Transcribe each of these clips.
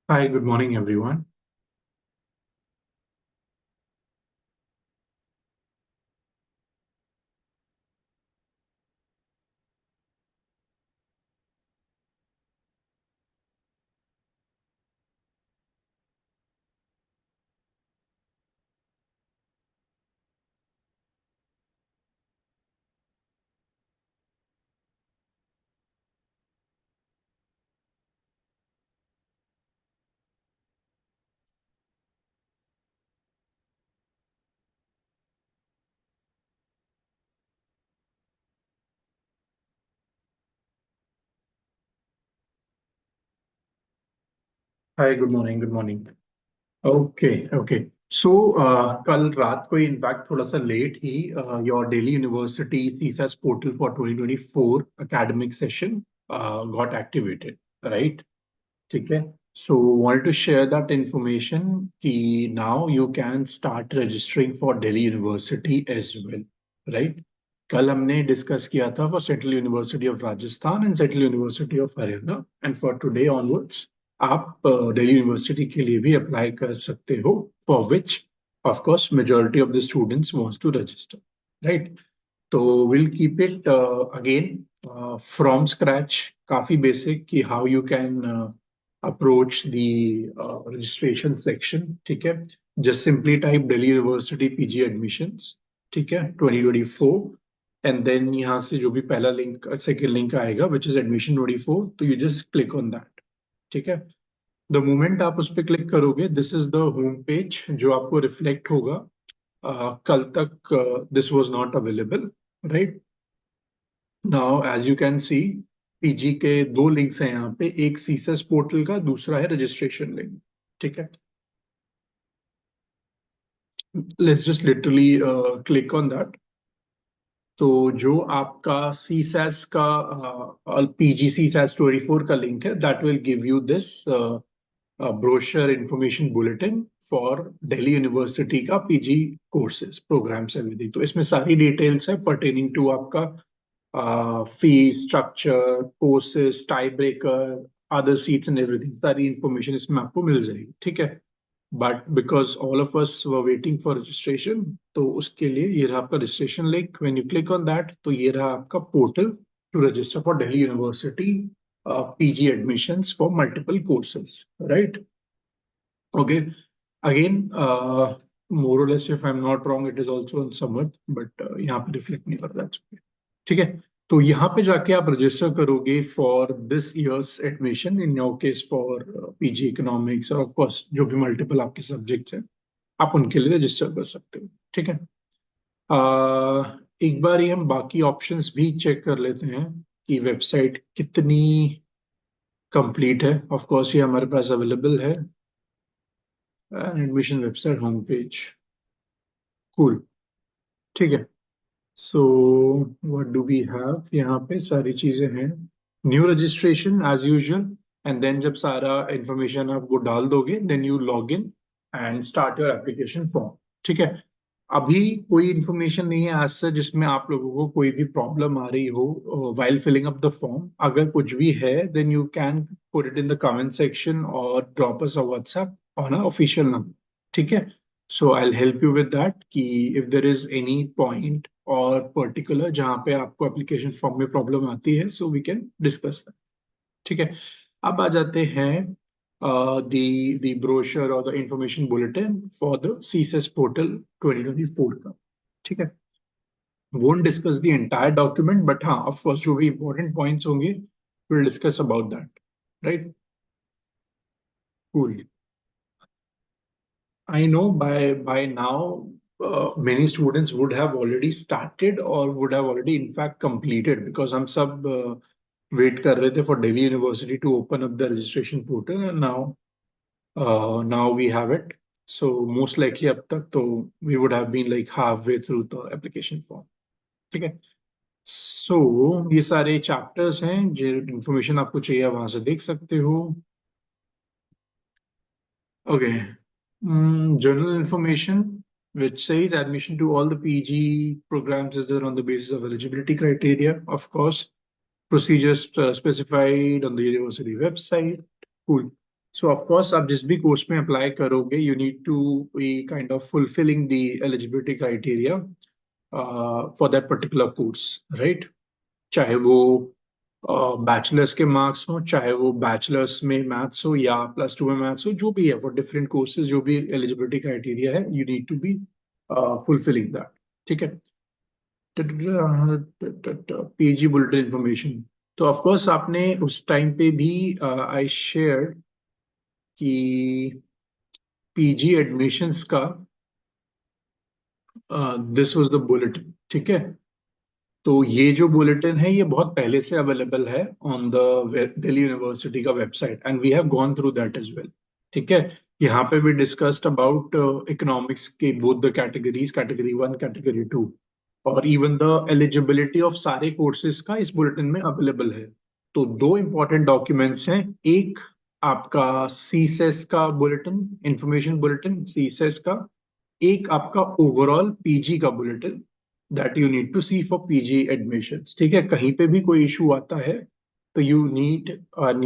Hi, good morning, everyone. Hi, good morning, good morning. Okay. So कल रात को in fact थोड़ा सा लेट ही your Delhi University CSAS Portal for 2024 academic session got activated, right? ठीक है. So wanted to share that information कि now you can start registering for Delhi University as well, right? कल हमने डिस्कस किया था for central university of Rajasthan and central university of Haryana and for today onwards आप Delhi university के लिए भी apply कर सकते हो for which of course majority of the students wants to register, right? तो will keep it again from scratch, काफी basic कि how you can approach the registration section. ठीक है, just simply type Delhi university PG admissions, ठीक है, 2024, and then यहाँ से जो भी पहला लिंक सेकेंड लिंक आएगा विच इज एडमिशन 24, तो you just click on that. ठीक है, द मोमेंट आप उस पर क्लिक करोगे this is the home page जो आपको रिफ्लेक्ट होगा. कल तक this was not available, right? Now as you can see PG के दो लिंक्स हैं यहाँ पे, एक सीसेस पोर्टल का, दूसरा है रजिस्ट्रेशन लिंक. ठीक है, let's just literally click on that. तो जो आपका सीसैस का पीजी सीसैस 24 का लिंक है that will give you this brochure information bulletin for Delhi University का पीजी कोर्सेज प्रोग्राम्स एवरीथिंग. तो इसमें सारी डिटेल्स है पर्टेनिंग टू आपका fees structure, courses, tie breaker, other seats and everything. सारी इंफॉर्मेशन इसमें आपको मिल जाएगी. ठीक है, but because all of us were waiting for registration, तो उसके लिए ये रहा आपका registration link. When you click on that तो ये रहा आपका portal to register for Delhi university PG admissions for multiple courses, right? Okay, again more or less if I'm not wrong it is also on Samarth, but यहाँ पे reflect नहीं कर रहा है. ठीक है, तो यहाँ पे जाके आप रजिस्टर करोगे for this years admission, in your case for PG economics, और ऑफ कोर्स जो भी मल्टीपल आपके सब्जेक्ट हैं आप उनके लिए रजिस्टर कर सकते हो. ठीक है, एक बार ही हम बाकी ऑप्शंस भी चेक कर लेते हैं कि वेबसाइट कितनी कंप्लीट है. ऑफ कोर्स ये हमारे पास अवेलेबल है, admission website home page. Cool, ठीक है. So what do we have, यहाँ पे सारी चीजें हैं. New registration as usual, and then जब सारा इंफॉर्मेशन आप वो डाल दोगे then you log in and start your application form. ठीक है, अभी कोई इंफॉर्मेशन नहीं है आज से जिसमें आप लोगों को कोई भी प्रॉब्लम आ रही हो while filling up the form. अगर कुछ भी है then you can put it in the comment section or drop us a WhatsApp on our official number. ठीक है, so I'll help you with that कि if there is any point or particular जहाँ पे आपको application form में problem आती है so we can discuss that. ठीक है, अब आ जाते हैं the brochure or the information bulletin for the CSAS portal 2024 का. ठीक है, won't discuss the entire document, but हाँ of course जो भी important points होंगे we'll discuss about that, right? Cool. I know by now many students would have already started or would have already in fact completed because हम सब wait कर रहे थे for Delhi University to open up the registration portal, and now we have it. So most likely अब तक तो we would have been like halfway through the application form. ठीक है, so ये सारे chapters हैं जो information आपको चाहिए वहां से देख सकते हो. Okay. General information, which says admission to all the PG programs is done on the basis of eligibility criteria, of course. Procedures specified on the university website. Cool. So of course आप जिस भी course में apply करोगे you need to be kind of fulfilling the eligibility criteria for that particular course, right? चाहे वो bachelors के marks हो, चाहे वो बैचलर्स में मैथ्स हो या +2 में मैथ्स हो, जो भी है फॉर डिफरेंट कोर्सेज जो भी एलिजिबिलिटी क्राइटेरिया है you need to be fulfilling that. ठीक है। पीजी बुलेटिन इंफॉर्मेशन, तो ऑफ कोर्स आपने उस टाइम पे भी आई शेयर कि पीजी एडमिशंस का दिस वाज द बुलेटिन। ठीक है। तो ये जो बुलेटिन है ये बहुत पहले से अवेलेबल है ऑन द दिल्ली यूनिवर्सिटी का website and we have gone through that as well. ठीक है। यहाँ पे वी डिस्कस्ड अबाउट इकोनॉमिक्स के both the categories, category 1, category 2, और इवन द एलिजिबिलिटी ऑफ सारे कोर्सेज का इस बुलेटिन में अवेलेबल है। तो दो इंपॉर्टेंट डॉक्यूमेंट्स हैं, एक आपका सीसेस का बुलेटिन, इंफॉर्मेशन बुलेटिन सीसेस का, एक आपका ओवरऑल पीजी का bulletin that you need to see for PG admissions. ठीक है। कहीं पे भी कोई इशू आता है तो you need,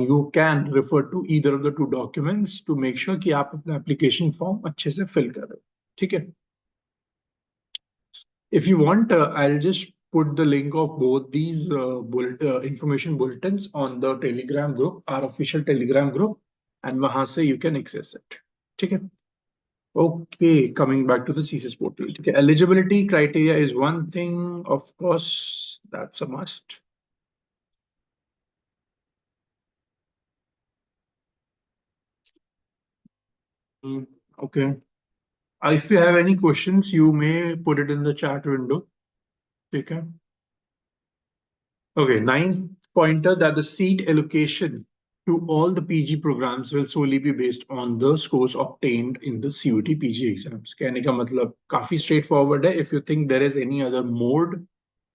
you can refer to either of the two documents to make sure कि आप अपना एप्लीकेशन फॉर्म अच्छे से फिल कर रहे हो। ठीक है। If you want, I'll just put the link of both these information bulletins on the Telegram group, our official Telegram group, and वहां से you can access it. ठीक है. Okay, coming back to the CSAS portal. Okay, eligibility criteria is one thing, of course, that's a must. Okay. If you have any questions, you may put it in the chat window. Okay. Okay, ninth pointer that the seat allocation to all the PG programs will solely be based on the scores obtained in the CUET PG exams. कहने का मतलब काफी straightforward है. If you think there is any other mode,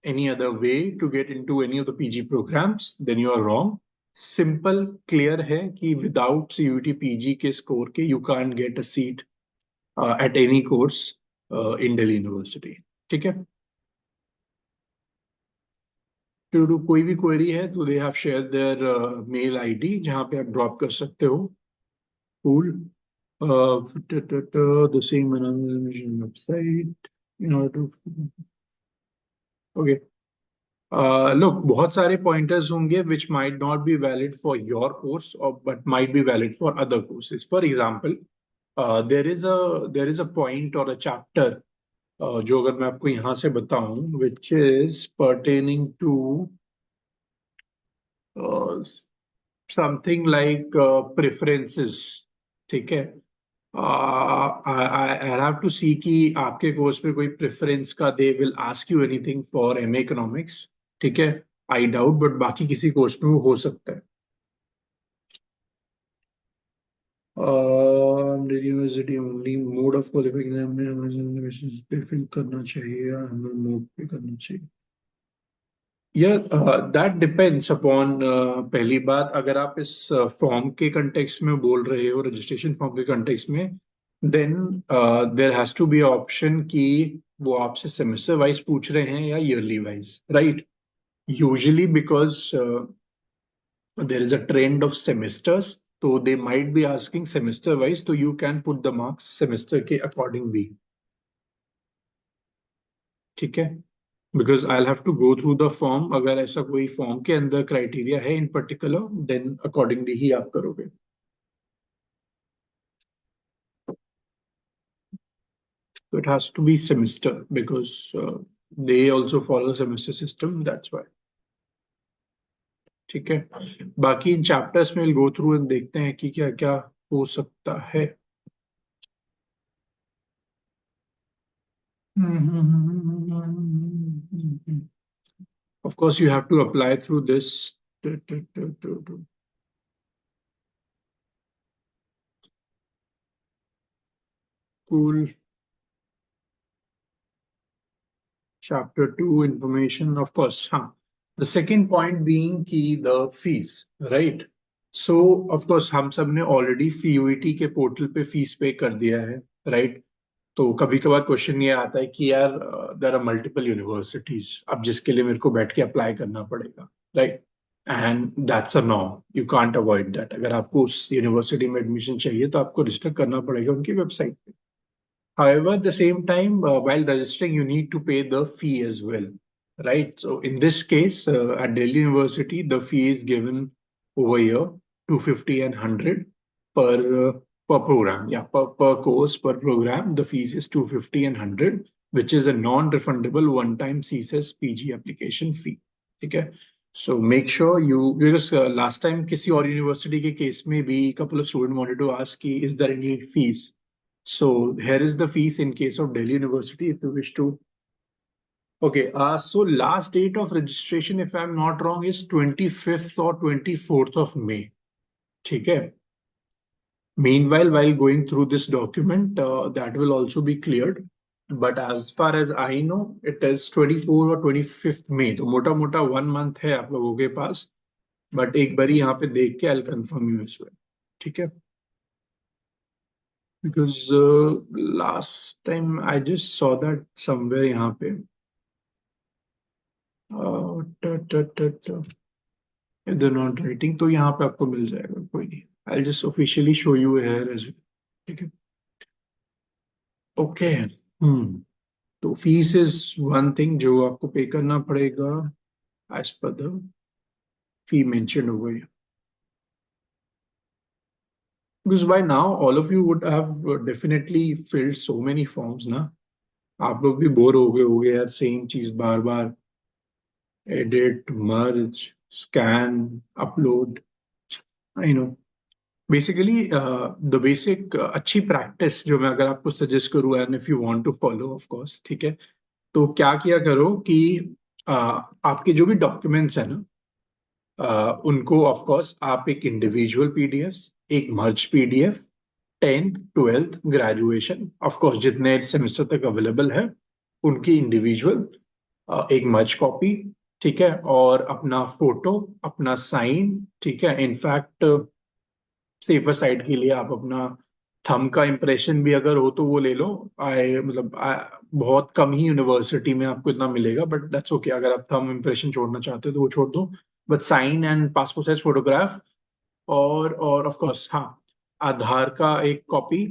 any other way to get into any of the PG programs, then you are wrong. Simple, clear है कि without CUET PG के score के you can't get a seat at any course in Delhi University. ठीक है? To कोई भी query है तो they have share their mail ID जहां पे आप ड्रॉप कर सकते हो। Cool. The same website in order to. Okay. look, बहुत सारे pointers होंगे which might not be valid for your course or but might be valid for other courses. For example, there is a point or a chapter जो अगर मैं आपको यहाँ से बताऊं which is pertaining to uh, something like preferences। ठीक है। I have to सी कि आपके कोर्स में कोई प्रेफरेंस का they will ask you anything for MA economics. ठीक है। आई डाउट, बट बाकी किसी कोर्स में वो हो सकता है। University only mode of qualification examination fill करना चाहिए या हमें मोड पे करना चाहिए? That depends upon. पहली बात, अगर आप इस फॉर्म के कंटेक्स्ट में बोल रहे हो, रजिस्ट्रेशन फॉर्म के कंटेक्स्ट में, then there has to be option कि वो आपसे सेमेस्टर वाइज पूछ रहे हैं या yearly wise, right? Usually because there is a trend of semesters, तो they might be asking semester wise, तो you can put the marks semester के अकॉर्डिंग भी। ठीक है। Because I have to go through the form, अगर ऐसा कोई form के अंदर क्राइटेरिया है इन पर्टिकुलर, देन अकॉर्डिंगली ही आप करोगे। So it has to be semester because they also follow semester system, that's why। ठीक है। बाकी इन चैप्टर्स में गो थ्रू एंड देखते हैं कि क्या क्या हो सकता है। Of course you have to apply through this cool chapter 2 information, of course, हाँ। The second point being कि the fees, right? So of course हम सब ने already CUET के पोर्टल पे फीस पे कर दिया है, right? तो कभी कभार क्वेश्चन ये आता है कि यार देयर आर मल्टीपल यूनिवर्सिटीज, अब जिसके लिए मेरे को बैठ के अप्लाई करना पड़ेगा, right? And that's a norm, you can't avoid that. अगर आपको उस यूनिवर्सिटी में एडमिशन चाहिए तो आपको रजिस्टर करना पड़ेगा उनकी वेबसाइट पे। However, at the same time, while registering, you need to pay the fee as well, right? So in this case, at Delhi University, the fee is given over here, 250 and 100 per per program. Yeah, per course, per program, the fees is 250 and 100, which is a non-refundable one-time CSAS PG application fee. Okay. So make sure you, because last time किसी और university के case में भी couple of students wanted to ask कि is there any fees? So here is the fees in case of Delhi University if you wish to. Okay, so last date of registration, if I'm not wrong, is 25th or 24th of May. Okay. Meanwhile, while going through this document, that will also be cleared. But as far as I know, it is 24 or 25th May. तो मोटा मोटा 1 month है आप लोगों के पास. But एक बारी यहाँ पे देख के I'll confirm you as well. ठीक है? Because last time I just saw that somewhere यहाँ पे. इधर नॉट राइटिंग तो यहाँ पे आपको मिल जाएगा, कोई नहीं। I just officially show you here as well. ठीक है, ओके। तो फीस इज वन थिंग जो आपको पे करना पड़ेगा as per the fee mention over here. Because by now all of you would have definitely filled so many forms ना। आप लोग भी बोर हो गए होगे यार, सेम चीज बार बार, edit, merge, scan, upload. I know. Basically the basic अच्छी प्रैक्टिस जो मैं अगर आपको सजेस्ट करूँ, and if you want to follow of course, ठीक है, तो क्या किया करो कि आपके जो भी डॉक्यूमेंट्स है ना, उनको ऑफ कोर्स आप एक इंडिविजुअल पीडीएफ, एक merge PDF, 10th 12th graduation of course जितने सेमेस्टर तक अवेलेबल है उनकी इंडिविजुअल एक मर्ज कॉपी, ठीक है, और अपना फोटो, अपना साइन, ठीक है। इनफैक्ट सेफर साइड के लिए आप अपना थंब का इम्प्रेशन भी अगर हो तो वो ले लो। बहुत कम ही यूनिवर्सिटी में आपको इतना मिलेगा, बट दैट्स ओके। अगर आप थंब इम्प्रेशन छोड़ना चाहते हो तो वो छोड़ दो, but sign and passport size photograph, और ऑफ कोर्स हाँ, आधार का एक copy.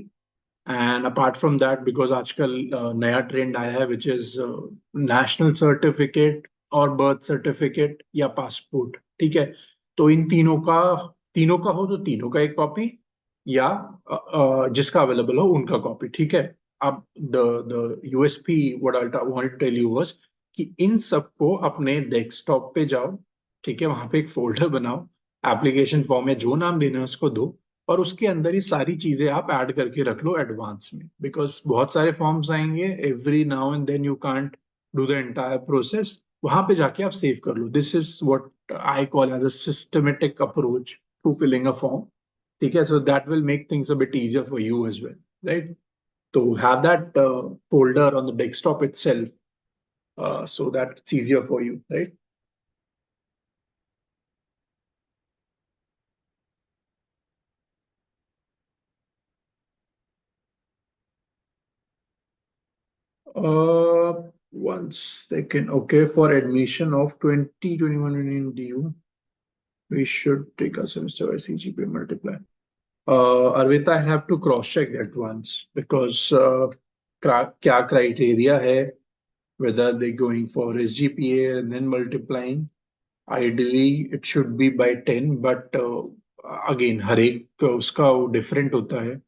And apart from that, because आजकल नया ट्रेंड आया है विच इज नेशनल सर्टिफिकेट और बर्थ सर्टिफिकेट या पासपोर्ट, ठीक है। तो इन तीनों का हो तो तीनों का एक कॉपी, या जिसका अवेलेबल हो उनका कॉपी, ठीक है। अब the USP what I wanted to tell you was कि इन सबको अपने डेस्कटॉप पे जाओ, ठीक है, वहां पे एक फोल्डर बनाओ, एप्लीकेशन फॉर्म में जो नाम देना है उसको दो, और उसके अंदर ही सारी चीजें आप ऐड करके रख लो एडवांस में। बिकॉज बहुत सारे फॉर्म्स आएंगे every now and then, you can't do the entire process. वहां पे जाके आप सेव कर लो। This is what I call as a systematic approach to filling a form, ठीक है। So that will make things a bit easier for you as well, right? To have that folder on the desktop itself, so that it's easier for you, right? Uh, 1 second. Okay, for admission of 2021 in DU, we should take a semester by CGPA multiply. Arvita, I have to cross-check that once because क्या criteria है, whether they're going for SGPA and then multiplying. Ideally, it should be by 10, but again, हर एक उसका वो different होता है.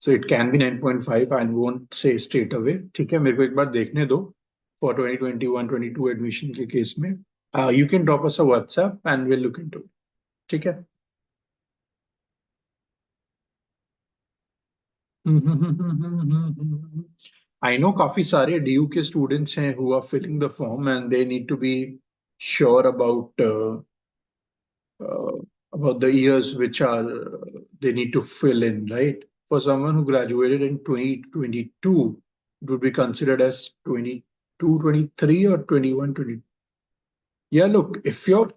So it can be 9.5. I won't say straight away. ठीक है, मेरे को एक बार देखने दो for 2021-22 admission के केस में. You can drop us a WhatsApp and we'll look into it. ठीक है. I know काफी सारे DU के students हैं who are filling the form and they need to be sure uh, about the years which are they need to fill in, right? For someone who graduated in 2022, it would be considered as 22, 23 or 21, 20. Yeah, look, if you're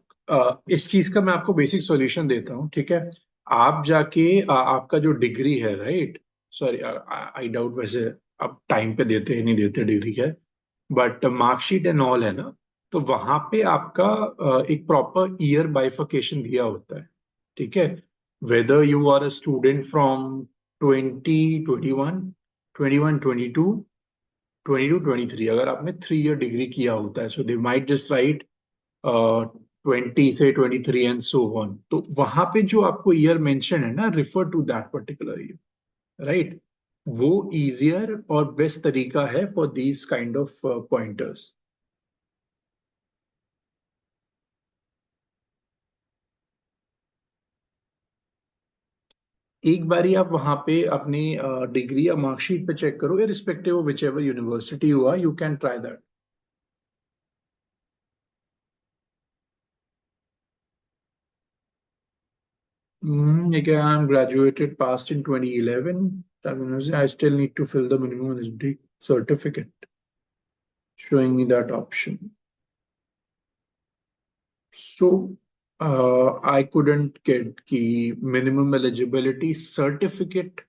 इस चीज का मैं आपको basic solution देता हूँ, ठीक है। आप जाके आपका जो डिग्री है, राइट, सॉरी आई डाउट वैसे आप टाइम पे देते हैं नहीं देते डिग्री है, बट मार्कशीट एंड ऑल है ना, तो वहां पे आपका एक प्रॉपर ईयर बाइफर्केशन दिया होता है, ठीक है। Whether you are a student from 2021, 21, 22, 22, 23, अगर आपने 3 ईयर डिग्री किया होता है, सो दे माइट जस्ट राइट 20 से 23 एंड सो ऑन। तो वहां पे जो आपको ईयर मेंशन है ना, refer to that particular year, right. वो इजियर और बेस्ट तरीका है for these kind of pointers. एक बारी आप वहां पे अपनी डिग्री या मार्कशीट पे चेक करो, irrespective of which ever university हुआ, you can try that. I'm graduated past in 2011. I still need to fill the minimum eligibility certificate, showing me that option. So I couldn't get the minimum eligibility certificate.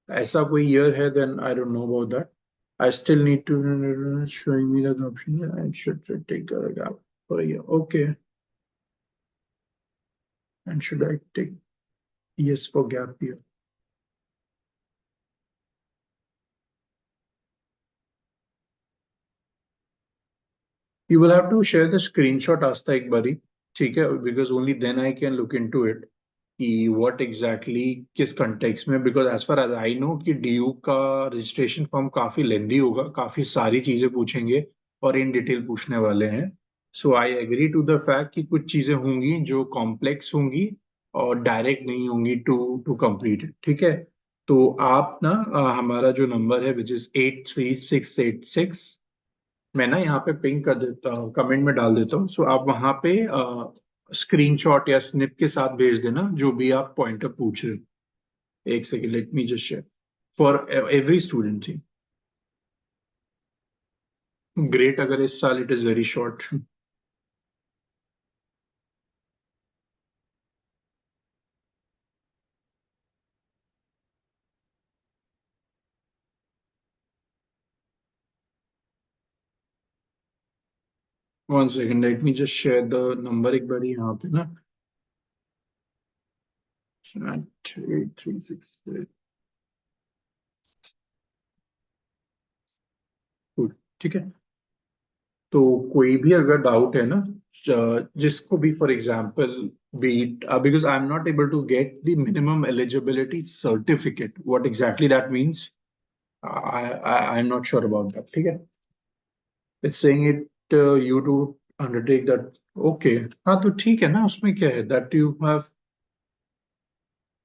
ऐसा कोई year है, then I don't know about that. I still need to showing me that option. I should take a gap for a year. Okay. And should I take yes for gap year? You will have to share the screenshot आस्था एक बारी, ठीक है, because only then I can look into it कि what exactly किस context में, because as far as I know कि DU का registration form काफी lengthy होगा, काफी सारी चीजें पूछेंगे और in detail पूछने वाले हैं। So I agree to the fact कि कुछ चीजें होंगी जो complex होंगी और direct नहीं होंगी to complete it, ठीक है। तो आप ना हमारा जो नंबर है which is 83686, मैं ना यहाँ पे पिंग कर देता हूँ, कमेंट में डाल देता हूँ, सो आप वहां पे स्क्रीनशॉट या स्निप के साथ भेज देना जो भी आप पॉइंटर पूछ रहे हो। एक second, let me just share for every student थी। ग्रेट, अगर इस साल it is very short. 1 second, let me just share the number एक बार यहाँ पे ना। 8336, ठीक है। तो कोई भी अगर डाउट है ना, जिसको भी फॉर एग्जांपल बीट, because I am not able to get the minimum eligibility certificate, what exactly that means, I am not sure about that, ठीक है। It's saying it you to undertake that. Okay, हाँ तो ठीक है ना, उसमें क्या है that you have.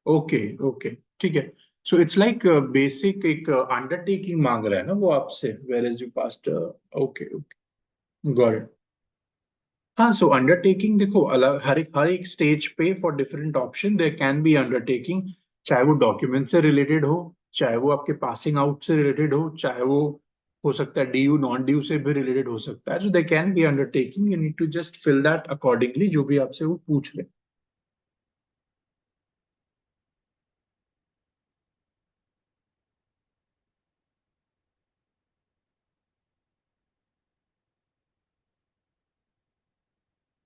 Okay, okay, ठीक है। सो इट्स लाइक बेसिक एक अंडरटेकिंग मांग रहा है ना वो आपसे, where is you past. Okay, okay, got it. हाँ, सो अंडरटेकिंग देखो अलग, हर एक स्टेज पे for different option there can be undertaking, चाहे वो डॉक्यूमेंट से रिलेटेड हो, चाहे वो आपके पासिंग आउट से रिलेटेड हो, चाहे वो हो सकता है DU नॉन DU से भी रिलेटेड हो सकता है। So there can be undertaking, you need to just fill that accordingly जो भी आपसे वो पूछ रहे हैं।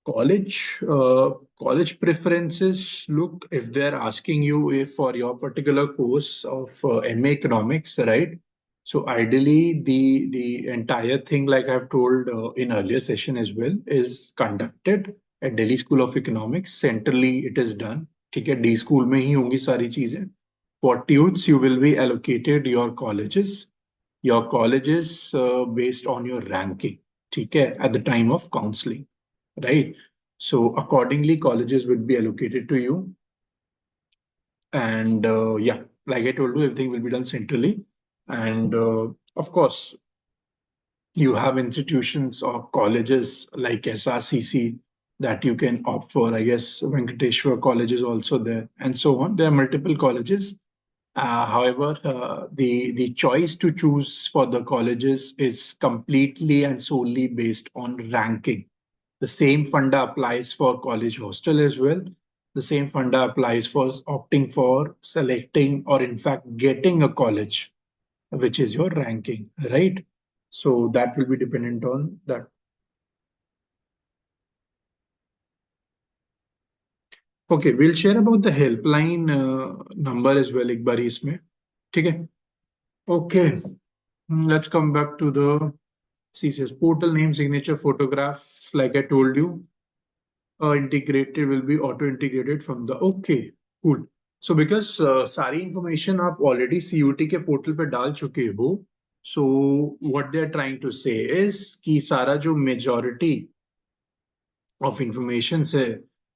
College preferences, look, if they're asking you if for your particular course of MA Economics, right? So ideally, the entire thing, like I've told in earlier session as well, is conducted at Delhi School of Economics. Centrally, it is done. ठीक है, D school में ही होंगी सारी चीजें। For TUTS, you will be allocated your colleges based on your ranking, ठीक है, at the time of counseling, right? So accordingly, colleges will be allocated to you. And yeah, like I told you, everything will be done centrally. And of course, you have institutions or colleges like SRCC that you can opt for. I guess Venkateshwar College is also there, and so on. There are multiple colleges. However, the choice to choose for the colleges is completely and solely based on ranking. The same funda applies for college hostel as well. The same funda applies for opting for selecting or in fact getting a college, which is your ranking, right? So that will be dependent on that. Okay, will share about the helpline number as well एक बार इसमें, ठीक है? Okay, let's come back to the CSAS portal. Name, signature, photograph, like I told you, integrated will be auto integrated from the, okay, cool. So because सारी information आप already CUT के portal पे डाल चुके हो, so what they are trying to say is कि सारा जो majority of information say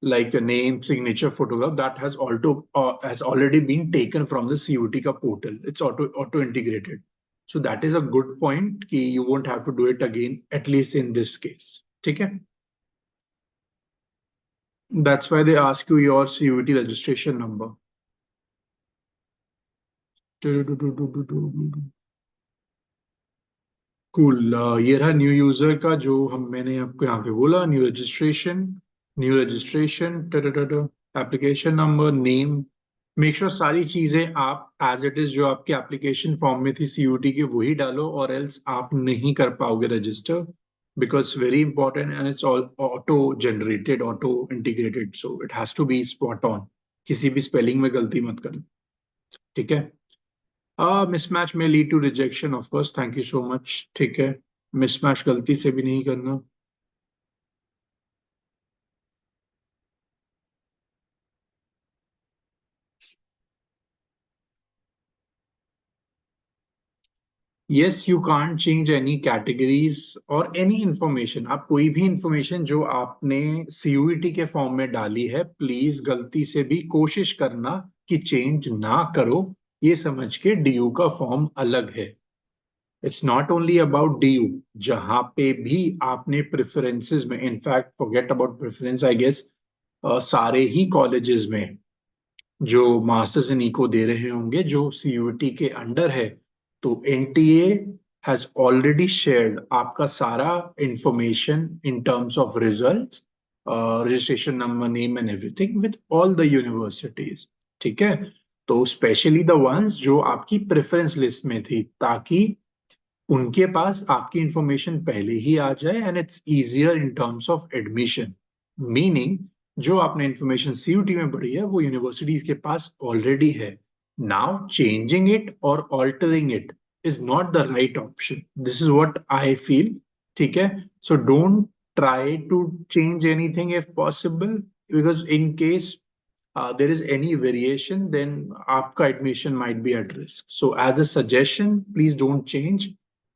like a name, signature, photograph, that has already been taken from the CUT ka portal. It's auto integrated. So that is a good point कि you won't have to do it again, at least in this case. ठीक है? That's why they ask you your CUT registration number. Cool, ये रहा new user का जो मैंने आपको यहाँ पे बोला, new registration application number, name. Make sure सारी चीजें आप एज इट इज जो आपके एप्लीकेशन फॉर्म में थी CUT की वही डालो, और एल्स आप नहीं कर पाओगे register, because very important and it's all auto generated, auto integrated, so it has to be spot on. किसी भी स्पेलिंग में गलती मत करना, ठीक है? मिसमैच में lead to rejection, of course, thank you so much, ठीक है? मिसमैच गलती से भी नहीं करना। Yes, you can't change any categories और एनी इंफॉर्मेशन। आप कोई भी इंफॉर्मेशन जो आपने CUT के फॉर्म में डाली है, प्लीज गलती से भी कोशिश करना कि चेंज ना करो, ये समझ के DU का फॉर्म अलग है। It's not only about DU, जहां पे भी आपने प्रेफरेंसेस में, in fact forget about preference, I guess सारे ही कॉलेजेस में जो मास्टर्स इन इको दे रहे होंगे जो CUT के अंडर है, तो NTA हैज ऑलरेडी शेयर्ड आपका सारा information in terms of results, registration number, name and everything with all the universities, ठीक है? तो स्पेशली द वंस जो आपकी प्रेफरेंस लिस्ट में थी, ताकि उनके पास आपकी इंफॉर्मेशन पहले ही आ जाए and it's easier in terms of admission. Meaning जो आपने इंफॉर्मेशन CUT में पढ़ी है वो यूनिवर्सिटीज के पास ऑलरेडी है। नाउ चेंजिंग इट और altering it is not the right option, this is what I feel, ठीक है? So don't try to change anything if possible, because in case there is any variation, then आपका admission might be at risk. So as a suggestion, please don't change.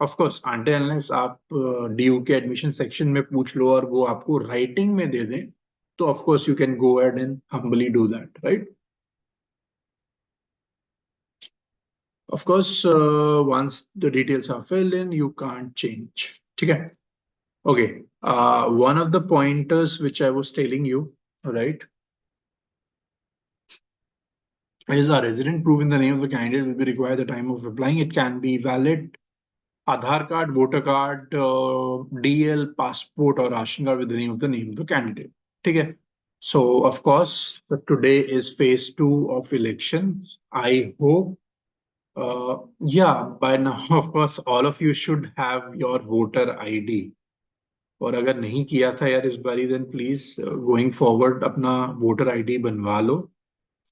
Of course, until unless आप DU के admission section में पूछ लो और वो आपको writing में दे दें, तो of course you can go ahead and humbly do that, right? Of course, once the details are filled in, you can't change. ठीक है? Okay. One of the pointers which I was telling you, right, is a resident proof in the name of the candidate will be required at the time of applying. It can be valid Aadhaar card, voter card, DL, passport, or ration card with the name of the candidate. Okay. So of course, today is phase 2 of elections. I hope, yeah, by now, of course, all of you should have your voter ID. और अगर नहीं किया था यार इस बारी, then please going forward अपना voter ID बनवा लो।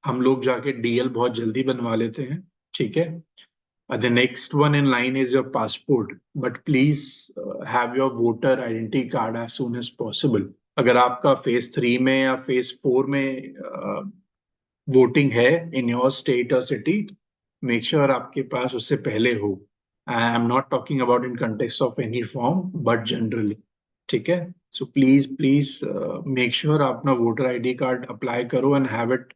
हम लोग जाके DL बहुत जल्दी बनवा लेते हैं, ठीक है? The next one in line is your passport, but please have your voter identity card as soon as possible. अगर आपका phase 3 में या phase 4 में वोटिंग है in your state or city, make sure आपके पास उससे पहले हो। I am not talking about in context of any form, but generally, ठीक है? So please make sure आप अपना voter ID card apply करो and have it,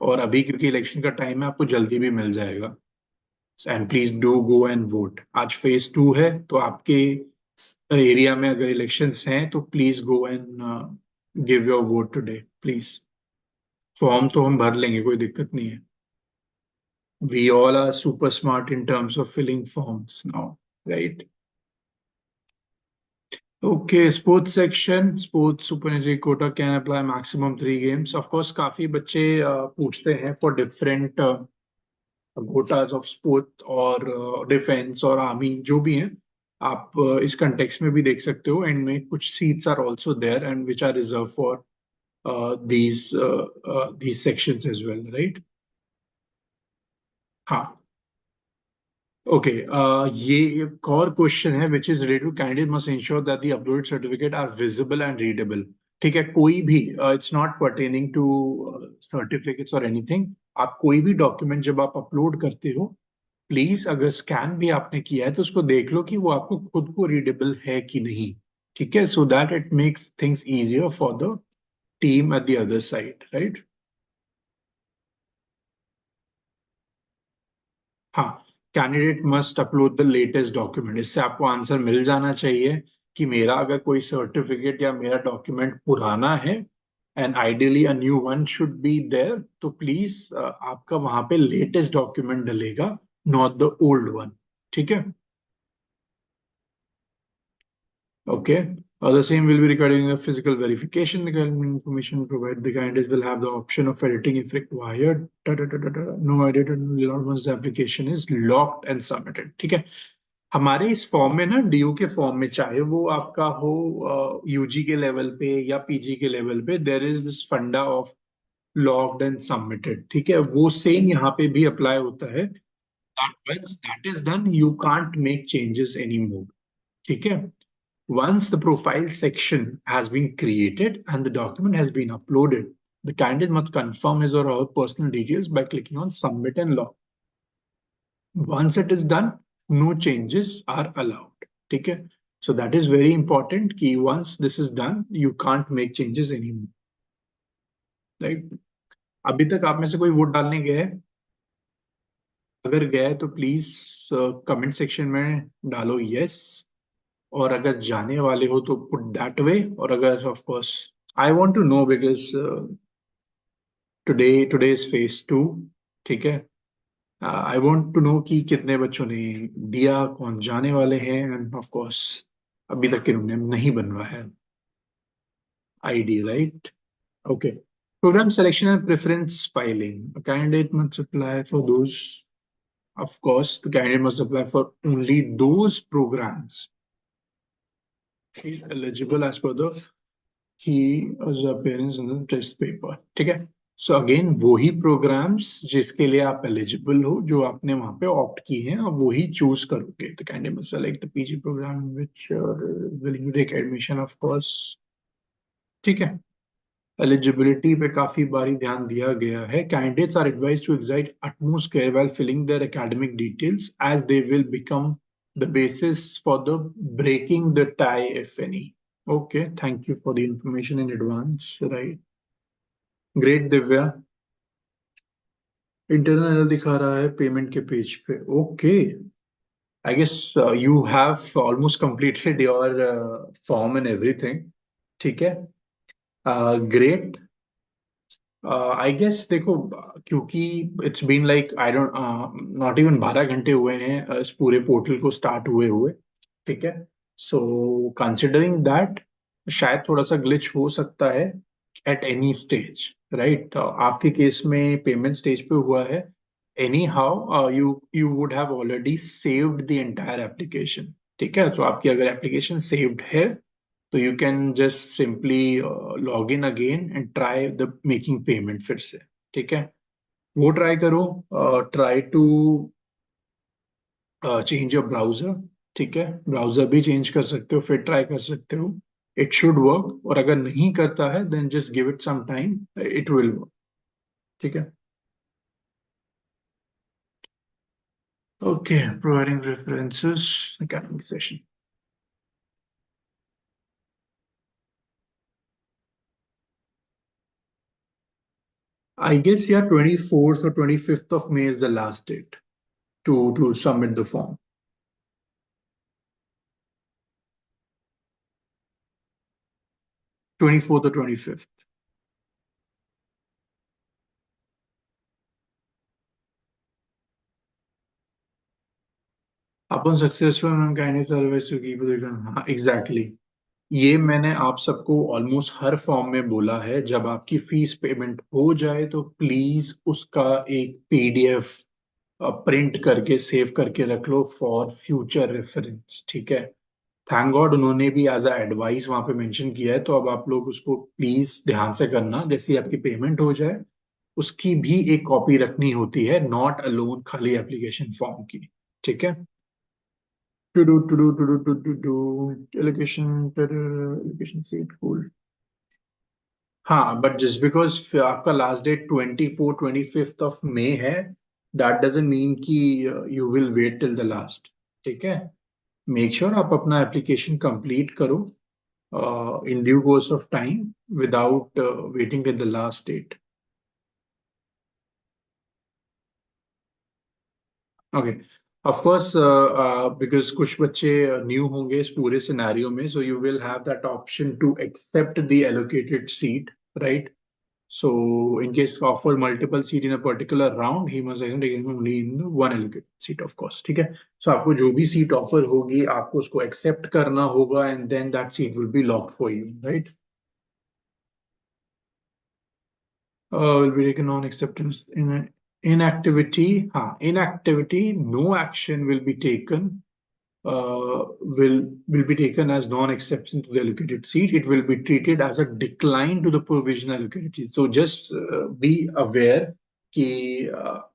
और अभी क्योंकि इलेक्शन का टाइम है आपको जल्दी भी मिल जाएगा। And please do go and vote. आज फेज 2 है, तो आपके एरिया में अगर इलेक्शंस हैं तो please go and give your vote today please. Form तो हम भर लेंगे, कोई दिक्कत नहीं है। We all are super smart in terms of filling forms now, right? Okay, sports section, sports supernumerary quota can apply maximum 3 games. Of course काफी बच्चे पूछते हैं for different quotas of sport और डिफेंस और आर्मी जो भी हैं। आप इस कंटेक्स्ट में भी देख सकते हो, एंड में कुछ seats are also there and which are reserve for these sections as well, right? हाँ. Okay, ये एक और क्वेश्चन है which is related to candidate must ensure that the uploaded certificate are visible and readable. ठीक है, कोई भी it's not pertaining to certificates or anything. आप कोई भी डॉक्यूमेंट जब आप अपलोड करते हो, प्लीज अगर स्कैन भी आपने किया है तो उसको देख लो कि वो आपको खुद को रीडेबल है कि नहीं. ठीक है, so that it makes things easier for the team at the other side, right? हाँ, candidate must upload the latest document. इससे आपको आंसर मिल जाना चाहिए कि मेरा अगर कोई सर्टिफिकेट या मेरा डॉक्यूमेंट पुराना है and ideally a new one should be there, तो प्लीज आपका वहां पे लेटेस्ट डॉक्यूमेंट डलेगा, नॉट द ओल्ड वन. ठीक है. Okay. The same will be regarding the physical verification. The information provided, the candidates will have the option of editing if required. No edit allowed once the application is locked and submitted. ठीक है. हमारे इस form में ना, DU के form में, चाहे वो आपका हो यूजी के लेवल पे या पीजी के लेवल पे, देर इज दिस फंडा ऑफ लॉक्ड एंड सबमिटेड. ठीक है, वो सेम यहाँ पे भी अप्लाई होता है. That is done, you can't make changes any more. ठीक है. Once the profile section has been created and the document has been uploaded, the candidate must confirm his or her personal details by clicking on Submit and Log. Once it is done, no changes are allowed. Okay? So that is very important. Key once this is done, you can't make changes anymore. Right? अभी तक आप में से कोई vote डालने गया है? अगर गया है तो प्लीज कमेंट सेक्शन में डालो यस, और अगर जाने वाले हो तो पुट दैट वे. और अगर of course I want to know because today is phase 2. ठीक है. आई वांट टू नो कि कितने बच्चों ने दिया, कौन जाने वाले हैं, एंड ऑफ कोर्स अभी तक इन्होंने नहीं बनवाया है ID, right? Okay. Program selection and preference filing. A candidate must apply for those. Of course, the candidate must apply for only those programs he's eligible as per the he was appearance in the test paper. ठीक है. So again वही programmes जिसके लिए आप eligible हो, जो आपने वहां पे ऑप्ट की हैं, आप वही चूज करोगे. The candidate must select the PG program which will take admission, of course. ठीक है. एलिजिबिलिटी पे काफी बारी ध्यान दिया गया है. Candidates are advised to exert utmost care while filling their academic details as they will become the basis for the breaking the tie, if any. Okay, thank you for the information in advance. Right. Great, Divya. Internal दिखा रहा है payment के page पे. Okay. I guess you have almost completed your form and everything. ठीक है. Great. I guess देखो, क्योंकि it's been like I don't not even 12 घंटे हुए हैं इस पूरे पोर्टल को स्टार्ट हुए हुए. ठीक है. सो कंसिडरिंग दैट, शायद थोड़ा सा ग्लिच हो सकता है एट एनी स्टेज, राइट? आपके केस में पेमेंट स्टेज पे हुआ है. Any how you would have already saved the entire application. ठीक है. तो आपकी अगर एप्लीकेशन सेव्ड है तो you can just simply log in again and try the making payment फिर से. ठीक है. वो ट्राई करो. Try to change your browser. ठीक है. ब्राउजर भी चेंज कर सकते हो, फिर ट्राई कर सकते हो. It should work. और अगर नहीं करता है then just give it some time, it will work. ठीक है. Okay. Providing references academic session. I guess yeah, 24th or 25th of May is the last date to submit the form. 24th or 25th. अपन successful kindly service to keep. हाँ, exactly. ये मैंने आप सबको almost हर form में बोला है. जब आपकी फीस पेमेंट हो जाए तो प्लीज उसका एक पीडीएफ प्रिंट करके सेव करके रख लो फॉर फ्यूचर रेफरेंस. ठीक है. थैंक गॉड उन्होंने भी एज अ एडवाइस वहां पे मेंशन किया है, तो अब आप लोग उसको प्लीज ध्यान से करना। जैसे ही आपकी पेमेंट हो जाए उसकी भी एक कॉपी रखनी होती है, नॉट अलोन खाली एप्लीकेशन फॉर्म की। ठीक है। To do allocation allocation seat cool. हाँ, बट जस्ट बिकॉज आपका लास्ट डेट 24 25 है, दैट डजंट मीन कि you will wait till the last. ठीक है। मेक श्योर आप अपना एप्लीकेशन कंप्लीट करो in due course of time without waiting till the last date. Okay. Of course because कुछ बच्चे न्यू होंगे इस पूरे सिनेरियो में, सो you will have that option to accept the allocated seat, right? So, in case offered multiple seat in a particular round, he must actually take only in one allocated seat, of course. ठीक है? So, आपको जो भी seat offer होगी, आपको उसको accept करना होगा, and then that seat will be locked for you, right? Will be taken on acceptance in inactivity. हाँ, inactivity, no action will be taken. Will be taken as non-acceptance to the allocated seat. It will be treated as a decline to the provisional allocated seat. So just be aware कि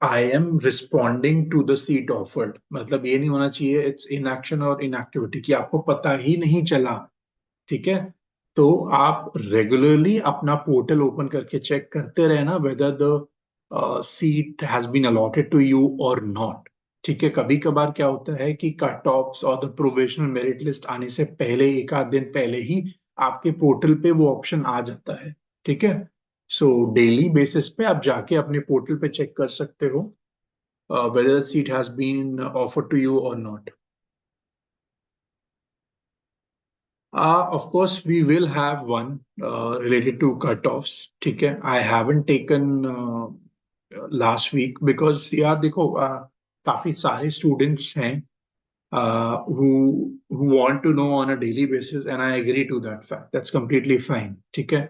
I am responding to the seat offered. मतलब ये नहीं होना चाहिए it's inaction और inactivity कि आपको पता ही नहीं चला। ठीक है। तो आप रेगुलरली अपना पोर्टल ओपन करके चेक करते रहना whether the seat has been allotted to you और नॉट। ठीक है। कभी कभार क्या होता है कि कट ऑफ्स और द प्रोविजनल मेरिट लिस्ट आने से पहले एक आध दिन पहले ही आपके पोर्टल पे वो ऑप्शन आ जाता है। ठीक है। सो डेली बेसिस पे आप जाके अपने पोर्टल पे चेक कर सकते हो whether seat has been offered to you और नॉट। Of course, we will have one related to cutoffs. ठीक है. I haven't taken last week because यार देखो काफी सारे students हैं who want to know on a daily basis, and I agree to that fact. That's completely fine. ठीक है.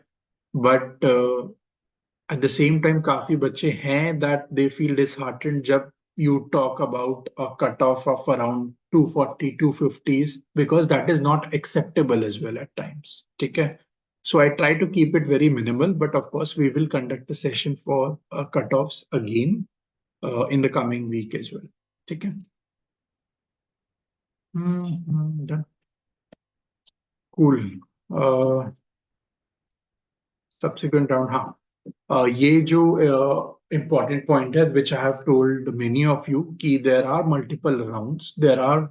But at the same time काफी बच्चे हैं that they feel disheartened जब you talk about a cutoff of around 240 250s because that is not acceptable as well at times. ठीक है. So I try to keep it very minimal, but of course we will conduct a session for cutoffs again in the coming week as well. ठीक है. Done. Cool. Subsequent round, हाँ। ये जो important point है which I have told many of you कि there are multiple rounds, there are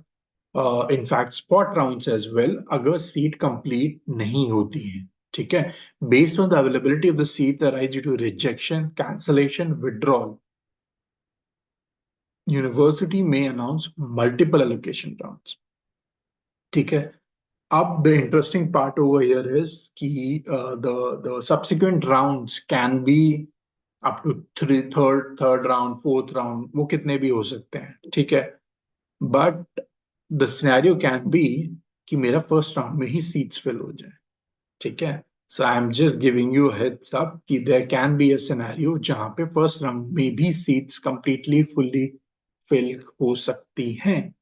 in fact spot rounds as well अगर seat complete नहीं होती है। ठीक है। Based on the availability of the seat that arise due to rejection, cancellation, withdrawal, university may announce multiple allocation rounds। ठीक है। अब the interesting part over here is कि the subsequent rounds can be up to third round fourth round वो कितने भी हो सकते हैं। ठीक है। But the scenario can be कि मेरा फर्स्ट राउंड में ही सीट्स फिल हो जाए। ठीक है। So I am just giving you heads up कि there can be a scenario जहां पे फर्स्ट राउंड में भी सीट्स कंप्लीटली फुल्ली फिल हो सकती हैं।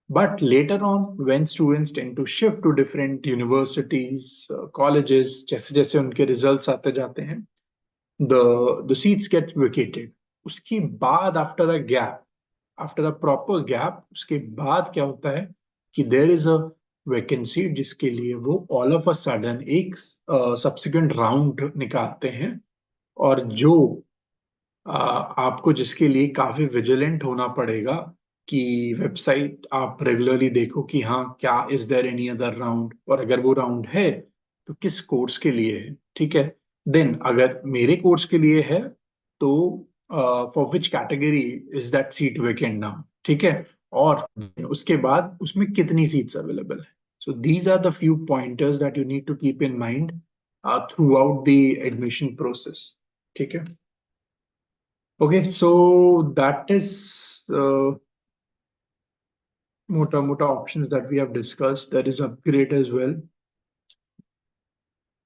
But later on when students tend to shift to different universities colleges जैसे जैसे उनके रिजल्ट्स आते जाते हैं the seats get vacated। उसके बाद after a proper gap उसके बाद क्या होता है कि there is a vacancy जिसके लिए वो all of a sudden एक subsequent round निकालते हैं। और जो आपको जिसके लिए काफी विजिलेंट होना पड़ेगा कि वेबसाइट आप रेगुलरली देखो कि हाँ क्या is there any other round, और अगर वो राउंड है तो किस कोर्स के लिए है। ठीक है। देन अगर मेरे कोर्स के लिए है तो for which category is that seat vacant now. ठीक है। और उसके बाद उसमें कितनी सीट्स अवेलेबल है। So these are the few pointers that you need to keep in mind throughout the admission process. ठीक है। Okay, so that is mota options that we have discussed. There is upgrade as well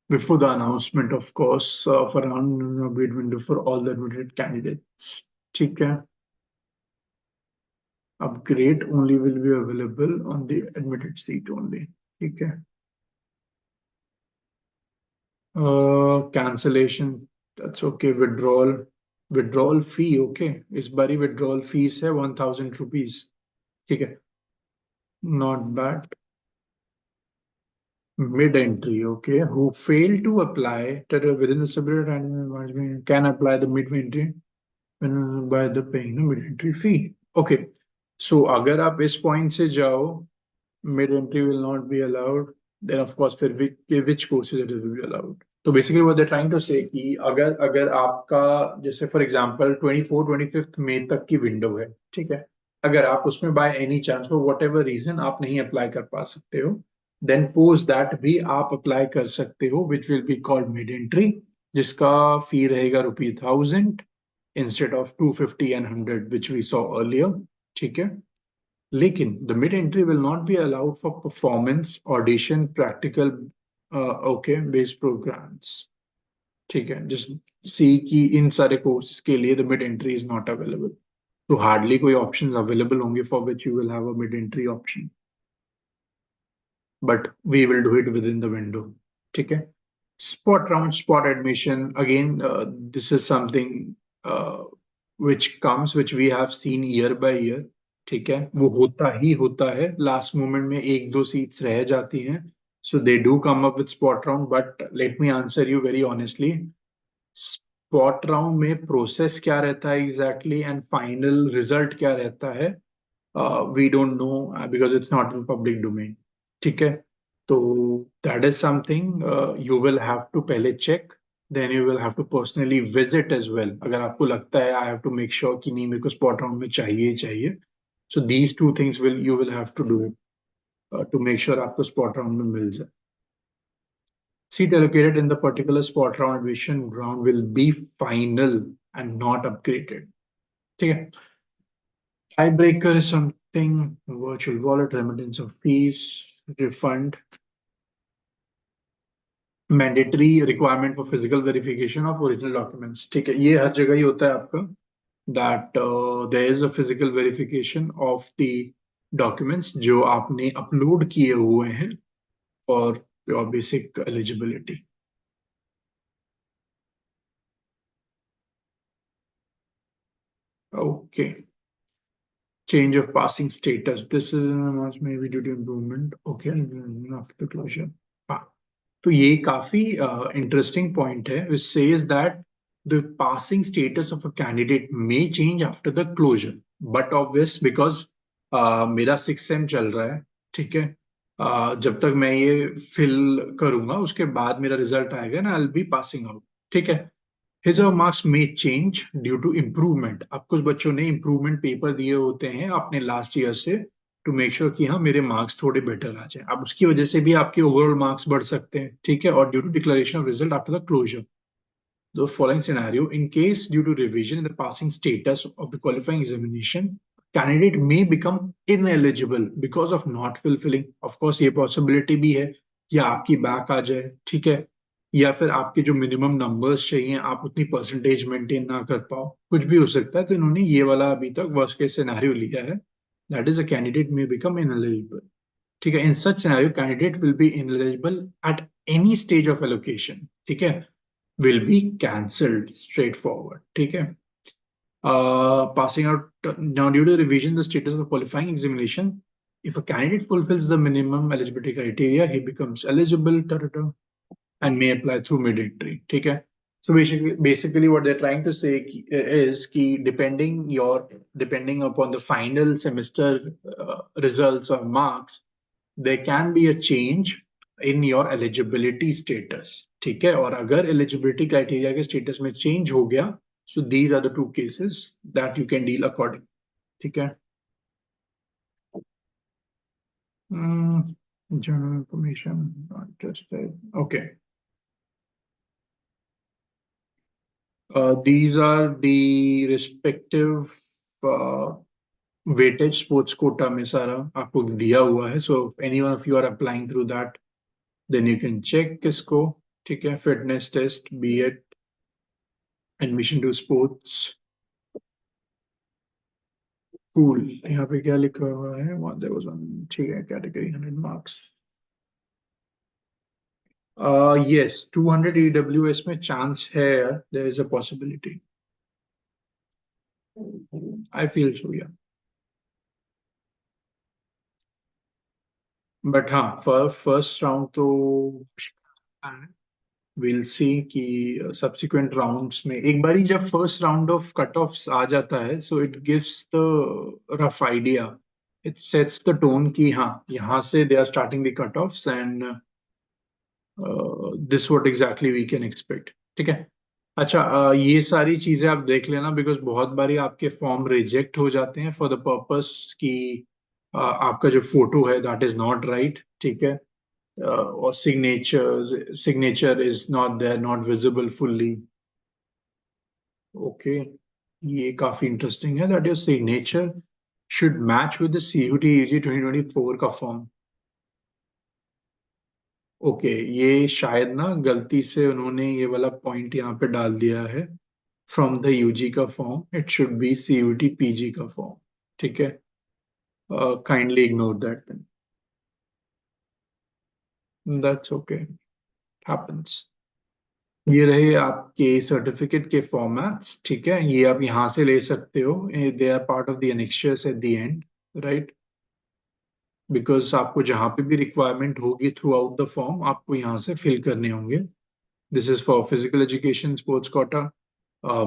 before the announcement, of course, for an upgrade window for all the admitted candidates. ठीक है. Upgrade only will be available on the admitted seat only. ठीक है। Cancellation, that's okay. Withdrawal fee, okay. इस बारी withdrawal fees है 1000 rupees. ठीक है, not bad. Mid entry, okay. Who failed to apply within the subject and can apply the mid entry by the paying the mid entry fee. Okay. So अगर आप इस point से जाओ, mid entry will not be allowed. Then of course फिर which courses it will be allowed. तो basically what they're trying to say कि अगर अगर आपका जैसे for example 24-25 मई तक की विंडो है, ठीक है। अगर आप उसमें by any chance for whatever reason आप नहीं अप्लाई कर पा सकते हो, then post that भी आप अप्लाई कर सकते हो, which will be called mid entry, जिसका फी रहेगा ₹1000 instead of 250 and 100 which we saw earlier, ठीक है। लेकिन the mid entry will not be allowed for performance, audition, practical, okay, based programs, ठीक है। just see कि इन सारे courses के लिए the mid entry is not available, तो hardly कोई options available होंगे for which you will have a mid entry option, but we will do it within the window, ठीक है। Spot round, spot admission. Again, this is something which we have seen year by year. ठीक है, वो होता ही होता है, last moment में एक दो सीट्स रह जाती हैं, so they do come up with spot round. But let me answer you very honestly, spot round में प्रोसेस क्या रहता है एग्जैक्टली एंड फाइनल रिजल्ट क्या रहता है, we don't know because it's not in public domain, ठीक है। तो that is something you will have to पहले check, then you will have to personally visit as well, अगर आपको लगता है I have to make sure कि नहीं मेरे को स्पॉट राउंड में चाहिए ही चाहिए, so these two things will you will have to do it to make sure आपको स्पॉट राउंड में मिल जाए। Seat allocated in the particular spot round admission round will be final and not upgraded. Okay. Tiebreaker is something virtual wallet, remittance of fees, refund, mandatory requirement for physical verification of original documents. ठीक है, ये हर जगह ही होता है आपका, that there is a physical verification of the documents जो आपने upload किए हुए हैं for your basic eligibility. Okay. Change of passing status. This is maybe due to improvement. Okay, after the closure. हाँ, तो ये काफी interesting point है, which says that the passing status of a candidate may change after the closure, but obvious because मेरा 6th same चल रहा है, ठीक है। जब तक मैं ये फिल करूंगा उसके बाद मेरा रिजल्ट आएगा ना, I will be passing out, ठीक है। His or marks may change due to improvement. अब कुछ बच्चों ने improvement पेपर दिए होते हैं अपने लास्ट ईयर से, टू मेक श्योर कि हाँ मेरे मार्क्स थोड़े बेटर आ जाए, अब उसकी वजह से भी आपके ओवरऑल मार्क्स बढ़ सकते हैं, ठीक है। और due to declaration of result after the closure, the following scenario, in case due to revision in the passing status of the qualifying examination, candidate may become ineligible because of not fulfilling. Of course, ये possibility भी है कि आपकी back आ जाए, ठीक है, या फिर आपके जो मिनिमम नंबर्स चाहिए आप उतनी परसेंटेज मेंटेन ना कर पाओ, कुछ भी हो सकता है। तो इन्होंने ये वाला अभी तक वर्स्ट केस सिनेरियो लिया है, that is a candidate may become ineligible, ठीक है। In such scenario candidate will be ineligible at any stage of allocation, ठीक है, will be cancelled straightforward. ठीक है। Passing out now due to revision the status of qualifying examination, if a candidate fulfills the minimum eligibility criteria, he becomes eligible and may apply through mid-entry. ठीक है। So basically what they're trying to say is कि depending upon the final semester results or marks, there can be a change in your eligibility status, ठीक है। और अगर eligibility criteria के status में change हो गया, so these are the two cases that you can deal according, ठीक है। General information, not interested. Okay. These are the respective uh, weightage sports quota में सारा आपको दिया हुआ है, so if any one of you are applying through that, then you can check इसको, ठीक है। Fitness test, be it admission to sports, cool। यहाँ पे क्या लिखा हुआ है, there was one, ठीक है, category 100 marks, Yes, 200 EWS में chance है. There is a possibility. I feel so, yeah. But हाँ, first round तो we'll see कि subsequent rounds में एक बारी जब first round of cutoffs आ जाता है, so it gives the rough idea. It sets the tone कि हाँ, यहाँ से they are starting the cutoffs and this what exactly we can expect. ठीक है. अच्छा, ये सारी चीजें आप देख लेना बिकॉज बहुत बारी आपके फॉर्म रिजेक्ट हो जाते हैं फॉर द पर्पस कि आपका जो फोटो है दैट इज नॉट राइट. ठीक है. और signature is not there, not visible fully. Okay. ये काफी इंटरेस्टिंग है that your signature should match with the CUT AG 2024 का फॉर्म. ओके, ये शायद ना गलती से उन्होंने ये वाला पॉइंट यहाँ पे डाल दिया है. फ्रॉम द UG का form it should be CUT PG का फॉर्म. ठीक है. Kindly ignore that then. That's okay, happens. ये रहे आपके सर्टिफिकेट के फॉर्मेट्स. ठीक है, ये आप यहाँ से ले सकते हो. They are part of the annexures at the end, right. Because आपको जहाँ पे भी रिक्वायरमेंट होगी थ्रू आउट द फॉर्म आपको यहाँ से फिल करने होंगे. This is for physical education, sports quota,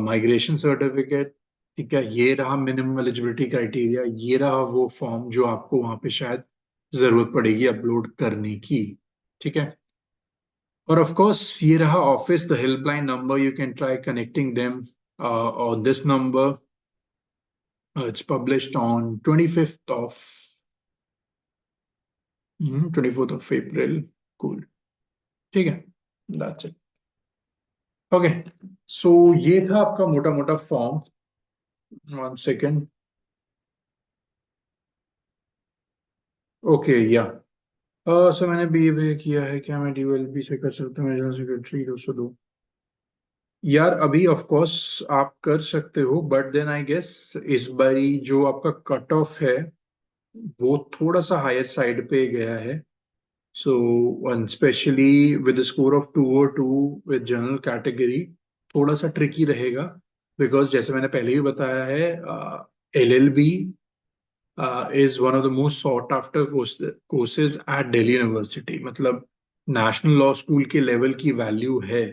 migration certificate. ठीक है, ये रहा मिनिमम एलिजिबिलिटी क्राइटेरिया. ये रहा वो फॉर्म जो आपको वहां पे शायद जरूरत पड़ेगी अपलोड करने की. ठीक है. और ऑफ कोर्स ये रहा office, the helpline number. You can try connecting them on this number. It's published on 25th of 24th of April. Cool. ठीक है. That's it. ओके. सो ये था आपका मोटा मोटा फॉर्म. One second. ओके, या सो मैंने BA किया है. क्या मैं DLB से कर सकता हूँ? Agent secretary 202. यार अभी ऑफ कोर्स आप कर सकते हो बट देन आई गेस इस बारी जो आपका कट ऑफ है वो थोड़ा सा हायर साइड पे गया है. So specially with score of 202 with general category थोड़ा सा ट्रिकी रहेगा. बिकॉज जैसे मैंने पहले ही बताया है, LLB is one of the most sought after courses at Delhi University. मतलब नेशनल लॉ स्कूल के लेवल की वैल्यू है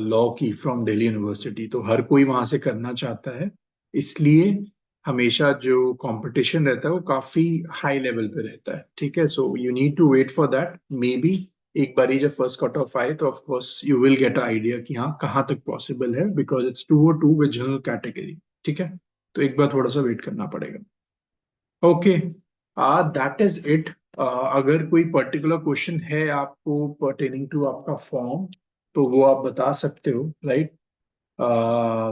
लॉ की फ्रॉम दिल्ली यूनिवर्सिटी. तो हर कोई वहां से करना चाहता है. इसलिए हमेशा जो कंपटीशन रहता है वो काफी हाई लेवल पे रहता है. ठीक है. So you need to wait for that. Maybe एक बारी जब फर्स्ट कट ऑफ आए तो of course you will get idea कि हाँ कहाँ तक पॉसिबल है because it's 202 with general category. ठीक है. तो एक बार थोड़ा सा वेट करना पड़ेगा. ओके. That is it. अगर कोई पर्टिकुलर क्वेश्चन है आपको पर्टेनिंग टू आपका फॉर्म तो वो आप बता सकते हो, right.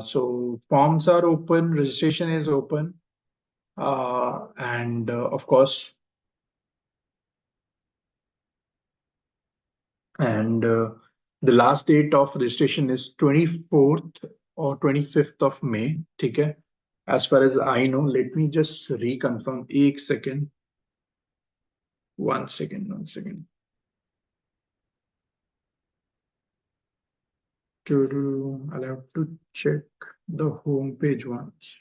So forms are open, registration is open, and of course and the last date of registration is 24th or 25th of May. ठीक है. As far as I know, let me just reconfirm. एक second. One second. One second. I'll have to check the home page once.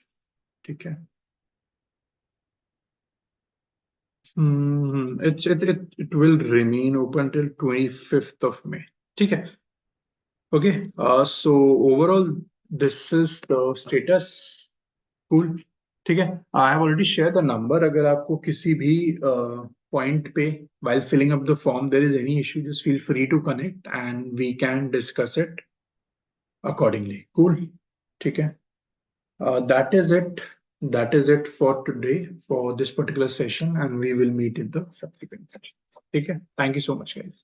ठीक है. It will remain open till 25th of May. ठीक है. Okay. So overall, this is the status. Cool. ठीक है. I have already shared the number. अगर आपको किसी भी point पे while filling up the form there is any issue, just feel free to connect and we can discuss it accordingly. Cool. ठीक है. That is it. That is it for today for this particular session, and we will meet in the subsequent session. Okay. Thank you so much, guys.